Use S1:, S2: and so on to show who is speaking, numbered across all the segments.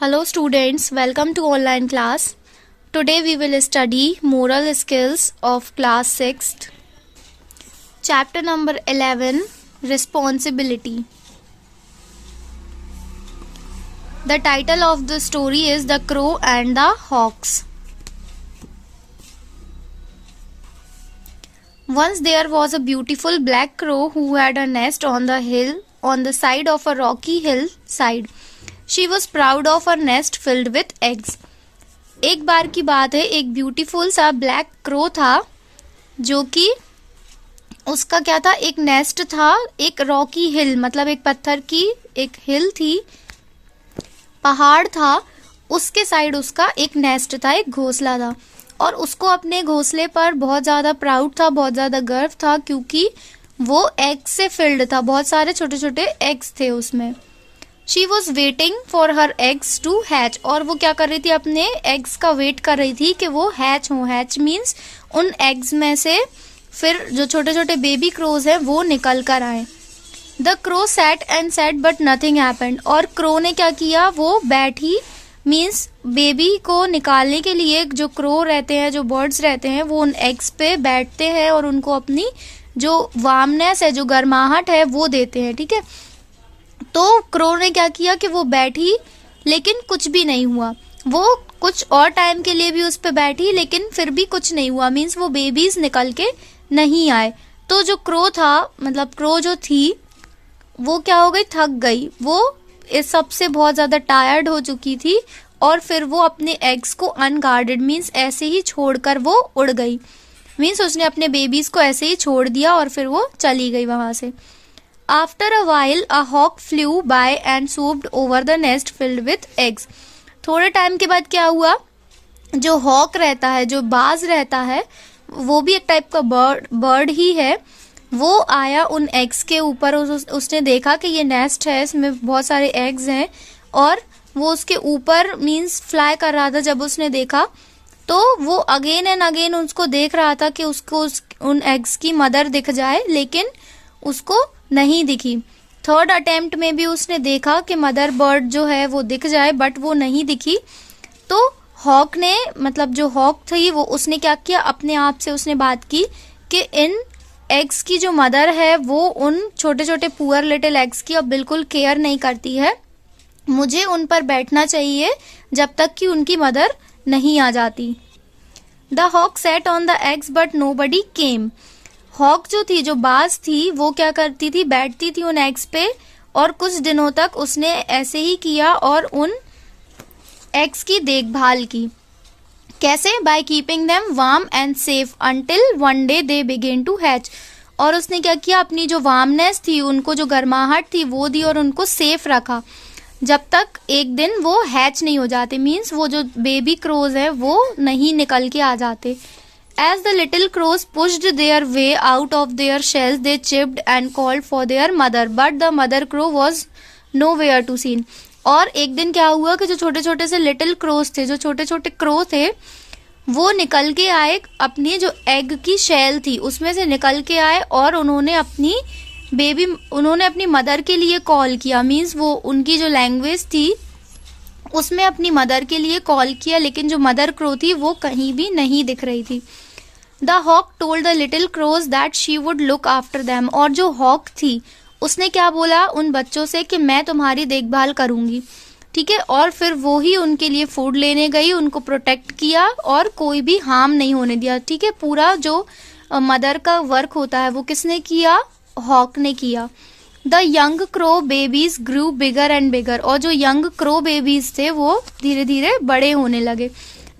S1: Hello students, welcome to online class. Today we will study moral skills of class 6th. Chapter number 11, Responsibility. The title of the story is The Crow and the Hawks. Once there was a beautiful black crow who had a nest on the side of a rocky hillside. She was proud of her nest filled with eggs. एक बार की बात है, एक beautiful सा black crow था जो कि उसका क्या था, एक नेस्ट था, एक रॉकी हिल मतलब एक पत्थर की एक हिल थी, पहाड़ था, उसके साइड उसका एक नेस्ट था, एक घोंसला था और उसको अपने घोंसले पर बहुत ज़्यादा प्राउड था, बहुत ज़्यादा गर्व था क्योंकि वो एग से फिल्ड था, बहुत सारे छोटे छोटे एग्स थे उसमें. She was waiting for her eggs to hatch और वो क्या कर रही थी, अपने एग्स का वेट कर रही थी कि वो हैच हो. हैच मीन्स उन एग्स में से फिर जो छोटे छोटे बेबी क्रोज हैं वो निकल कर आए. The crow sat and set but nothing happened और क्रो ने क्या किया, वो बैठी मीन्स बेबी को निकालने के लिए जो क्रो रहते हैं, जो बर्ड्स रहते हैं, वो उन एग्स पे बैठते हैं और उनको अपनी जो वार्मनेस है, जो गर्माहट है वो देते हैं. ठीक है, तो क्रो ने क्या किया कि वो बैठी लेकिन कुछ भी नहीं हुआ. वो कुछ और टाइम के लिए भी उस पे बैठी लेकिन फिर भी कुछ नहीं हुआ, मीन्स वो बेबीज निकल के नहीं आए. तो जो क्रो था मतलब क्रो जो थी वो क्या हो गई, थक गई. वो इस सब से बहुत ज़्यादा टायर्ड हो चुकी थी और फिर वो अपने एग्स को अनगार्डेड मीन्स ऐसे ही छोड़कर वो उड़ गई. मीन्स उसने अपने बेबीज को ऐसे ही छोड़ दिया और फिर वो चली गई वहाँ से. After a while, a hawk flew by and swooped over the nest filled with eggs. थोड़े टाइम के बाद क्या हुआ, जो हॉक रहता है, जो बाज रहता है, वो भी एक टाइप का बर्ड ही है, वो आया उन एग्स के ऊपर. उसने देखा कि ये नेस्ट है, इसमें बहुत सारे एग्स हैं और वो उसके ऊपर मीन्स फ्लाई कर रहा था. जब उसने देखा तो वो अगेन एंड अगेन उसको देख रहा था कि उसको उन एग्स की मदर दिख जाए, लेकिन उसको नहीं दिखी. थर्ड अटेम्प्ट में भी उसने देखा कि मदर बर्ड जो है वो दिख जाए, बट वो नहीं दिखी. तो हॉक ने मतलब जो हॉक थी वो उसने क्या किया, अपने आप से उसने बात की कि इन एग्स की जो मदर है वो उन छोटे छोटे पुअर लिटिल एग्स की अब बिल्कुल केयर नहीं करती है, मुझे उन पर बैठना चाहिए जब तक कि उनकी मदर नहीं आ जाती. The hawk sat on the eggs but nobody came. Hawk जो थी, जो बाज थी, वो क्या करती थी, बैठती थी उन एग्स पे और कुछ दिनों तक उसने ऐसे ही किया और उन एग्स की देखभाल की. कैसे, by keeping them warm and safe until one day they began to hatch. और उसने क्या किया, अपनी जो वार्मनेस थी, उनको जो गर्माहट थी वो दी और उनको सेफ रखा जब तक एक दिन वो हैच नहीं हो जाते, मीन्स वो जो बेबी क्रोज है वो नहीं निकल के आ जाते. As the little crows pushed their way out of their shells, they chirped and called for their mother, but the mother crow was nowhere to seen. और एक दिन क्या हुआ कि जो छोटे छोटे से लिटिल क्रोज थे, जो छोटे छोटे क्रो थे, वो निकल के आए, अपनी जो एग की शेल थी उसमें से निकल के आए और उन्होंने अपनी मदर के लिए कॉल किया. मीन्स वो उनकी जो लैंग्वेज थी उसमें अपनी मदर के लिए कॉल किया, लेकिन जो मदर क्रो थी वो कहीं भी नहीं दिख रही थी. The hawk told the little crows that she would look after them. और जो हॉक थी उसने क्या बोला उन बच्चों से कि मैं तुम्हारी देखभाल करूंगी. ठीक है, और फिर वो ही उनके लिए फूड लेने गई, उनको प्रोटेक्ट किया और कोई भी हार्म नहीं होने दिया. ठीक है, पूरा जो मदर का वर्क होता है वो किसने किया, हॉक ने किया. The young crow babies grew bigger and bigger. और जो यंग क्रो बेबीज थे वो धीरे धीरे बड़े होने लगे.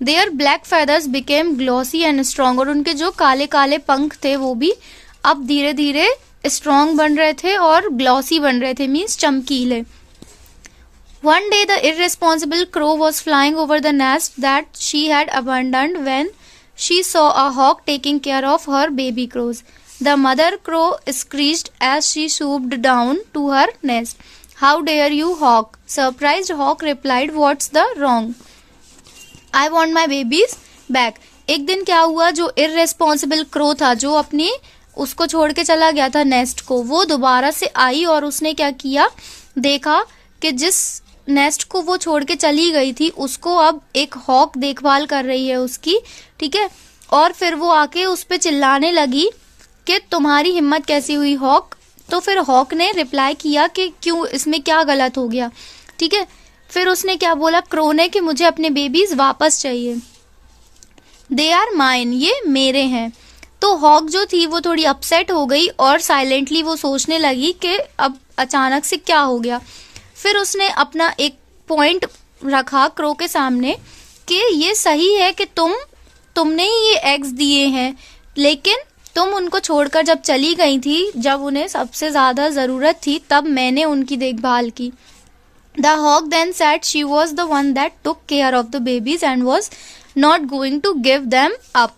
S1: Their black feathers became glossy and strong. और उनके जो काले काले पंख थे वो भी अब धीरे धीरे स्ट्रॉन्ग बन रहे थे और ग्लॉसी बन रहे थे, मीन्स चमकीले. One day the irresponsible crow was flying over the nest that she had abandoned when she saw a hawk taking care of her baby crows. The mother crow screeched as she swooped down to her nest. How dare you, hawk? Surprised hawk replied, what's the wrong? I want my babies back. एक दिन क्या हुआ, जो irresponsible crow था, जो अपनी उसको छोड़ के चला गया था नेस्ट को, वो दोबारा से आई और उसने क्या किया, देखा कि जिस नेस्ट को वो छोड़ के चली गई थी उसको अब एक हॉक देखभाल कर रही है उसकी, ठीक है। और फिर वो आके उस पे चिल्लाने लगी कि तुम्हारी हिम्मत कैसी हुई हॉक। तो फिर हॉक ने रिप्लाई किया कि क्यों, इसमें क्या गलत हो गया, ठीक है। फिर उसने क्या बोला क्रो ने कि मुझे अपने बेबीज वापस चाहिए, दे आर माइन, ये मेरे हैं। तो हॉक जो थी वो थोड़ी अपसेट हो गई और साइलेंटली वो सोचने लगी कि अब अचानक से क्या हो गया। फिर उसने अपना एक पॉइंट रखा क्रो के सामने कि ये सही है कि तुमने ही ये एग्स दिए हैं, लेकिन तुम उनको छोड़कर जब चली गई थी, जब उन्हें सबसे ज्यादा जरूरत थी, तब मैंने उनकी देखभाल की। The hawk then said she was the one that took care of the babies and was not going to give them up,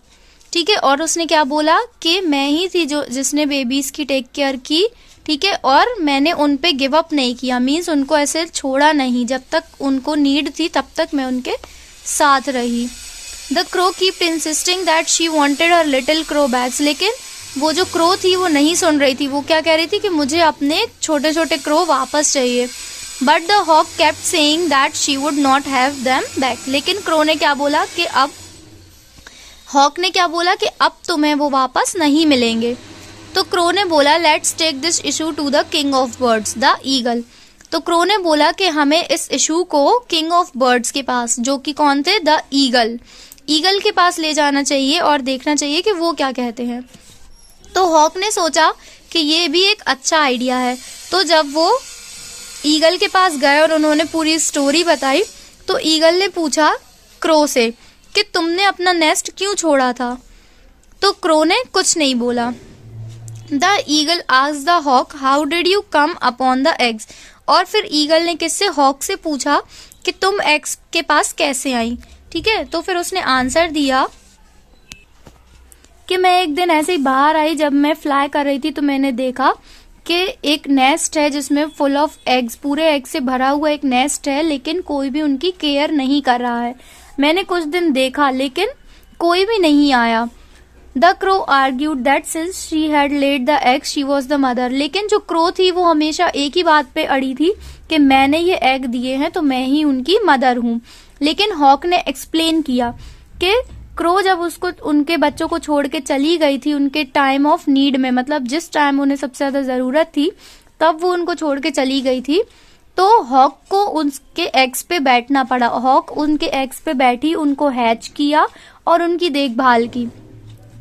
S1: ठीक है। और उसने क्या बोला कि मैं ही थी जिसने बेबीज की टेक केयर की, ठीक है, और मैंने उन पे गिव अप नहीं किया, मीन्स उनको ऐसे छोड़ा नहीं, जब तक उनको नीड थी तब तक मैं उनके साथ रही। The crow keeped insisting that she wanted her little crow bags, लेकिन वो जो क्रो थी वो नहीं सुन रही थी, वो क्या कह रही थी कि मुझे अपने छोटे छोटे क्रो वापस चाहिए। But the hawk kept saying that she would not have them back, लेकिन क्रो ने क्या बोला कि हॉक ने क्या बोला कि अब तुम्हें वो वापस नहीं मिलेंगे। तो क्रो ने बोला let's take this issue to the king of birds the eagle. तो क्रो ने बोला कि हमें इस इशू को किंग ऑफ बर्ड्स के पास, जो कि कौन थे, द ईगल के पास ले जाना चाहिए और देखना चाहिए कि वो क्या कहते हैं। तो हॉक ने सोचा कि ये भी एक अच्छा आइडिया है। तो जब वो ईगल के पास गए और उन्होंने पूरी स्टोरी बताई, तो ईगल ने पूछा क्रो से कि तुमने अपना नेस्ट क्यों छोड़ा था। तो क्रो ने कुछ नहीं बोला। The eagle asked the hawk how did you come upon the eggs, और फिर ईगल ने किससे, हॉक से पूछा कि तुम एग्स के पास कैसे आई, ठीक है। तो फिर उसने आंसर दिया कि मैं एक दिन ऐसे ही बाहर आई, जब मैं फ्लाई कर रही थी तो मैंने देखा कि एक नेस्ट है जिसमें फुल ऑफ एग्स, पूरे एग से भरा हुआ एक नेस्ट है, लेकिन कोई भी उनकी केयर नहीं कर रहा है। मैंने कुछ दिन देखा लेकिन कोई भी नहीं आया। The crow argued that since she had laid the egg she was the mother, लेकिन जो क्रो थी वो हमेशा एक ही बात पे अड़ी थी कि मैंने ये एग दिए हैं तो मैं ही उनकी मदर हूँ। लेकिन हॉक ने एक्सप्लेन किया कि क्रो जब उसको उनके बच्चों को छोड़ के चली गई थी उनके टाइम ऑफ नीड में, मतलब जिस टाइम उन्हें सबसे ज्यादा जरूरत थी तब वो उनको छोड़ के चली गई थी, तो हॉक को उनके एग्स पे बैठना पड़ा। हॉक उनके एग्स पे बैठी, उनको हैच किया और उनकी देखभाल की,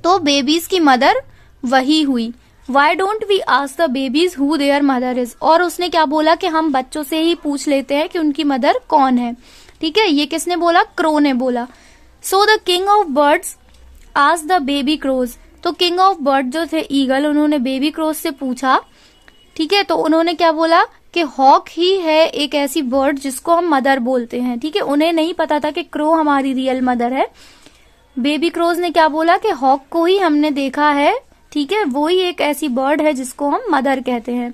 S1: तो बेबीज की मदर वही हुई। Why don't we ask the babies who their mother is, और उसने क्या बोला कि हम बच्चों से ही पूछ लेते हैं कि उनकी मदर कौन है, ठीक है। ये किसने बोला, क्रो ने बोला। So the king of birds asked the baby crows, तो किंग ऑफ बर्ड जो थे ईगल, उन्होंने बेबी क्रोज से पूछा, ठीक है। तो उन्होंने क्या बोला कि हॉक ही है एक ऐसी बर्ड जिसको हम मदर बोलते हैं, ठीक है। उन्हें नहीं पता था कि क्रो हमारी रियल मदर है। बेबी क्रोज ने क्या बोला कि हॉक को ही हमने देखा है, ठीक है, वो ही एक ऐसी बर्ड है जिसको हम मदर कहते हैं।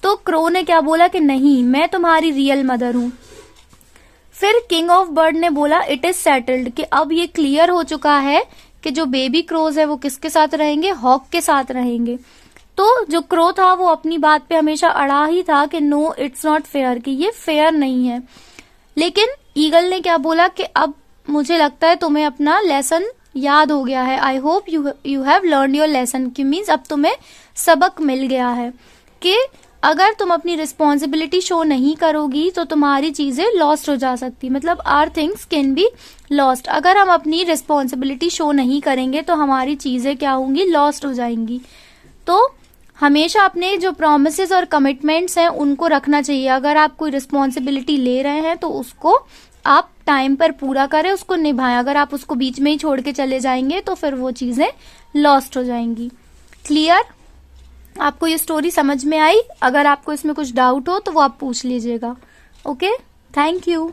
S1: तो क्रो ने क्या बोला कि नहीं, मैं तुम्हारी रियल मदर हूँ। फिर किंग ऑफ बर्ड ने बोला इट इज सेटल्ड, कि अब ये क्लियर हो चुका है कि जो बेबी क्रोज है वो किसके साथ रहेंगे, हॉक के साथ रहेंगे। तो जो क्रो था वो अपनी बात पे हमेशा अड़ा ही था कि नो इट्स नॉट फेयर, कि ये फेयर नहीं है। लेकिन ईगल ने क्या बोला कि अब मुझे लगता है तुम्हें अपना लेसन याद हो गया है, I hope you have learn your lesson, कि मीन्स अब तुम्हें सबक मिल गया है कि अगर तुम अपनी रिस्पॉन्सिबिलिटी शो नहीं करोगी तो तुम्हारी चीजें लॉस्ट हो जा सकती, मतलब our things can be lost. अगर हम अपनी रिस्पॉन्सिबिलिटी शो नहीं करेंगे तो हमारी चीजें क्या होंगी, लॉस्ट हो जाएंगी। तो हमेशा अपने जो प्रोमिसेस और कमिटमेंट्स हैं उनको रखना चाहिए। अगर आप कोई रिस्पॉन्सिबिलिटी ले रहे हैं तो उसको आप टाइम पर पूरा करें, उसको निभाएं। अगर आप उसको बीच में ही छोड़ के चले जाएंगे तो फिर वो चीजें लॉस्ट हो जाएंगी। क्लियर? आपको ये स्टोरी समझ में आई? अगर आपको इसमें कुछ डाउट हो तो वो आप पूछ लीजिएगा। Okay, thank you.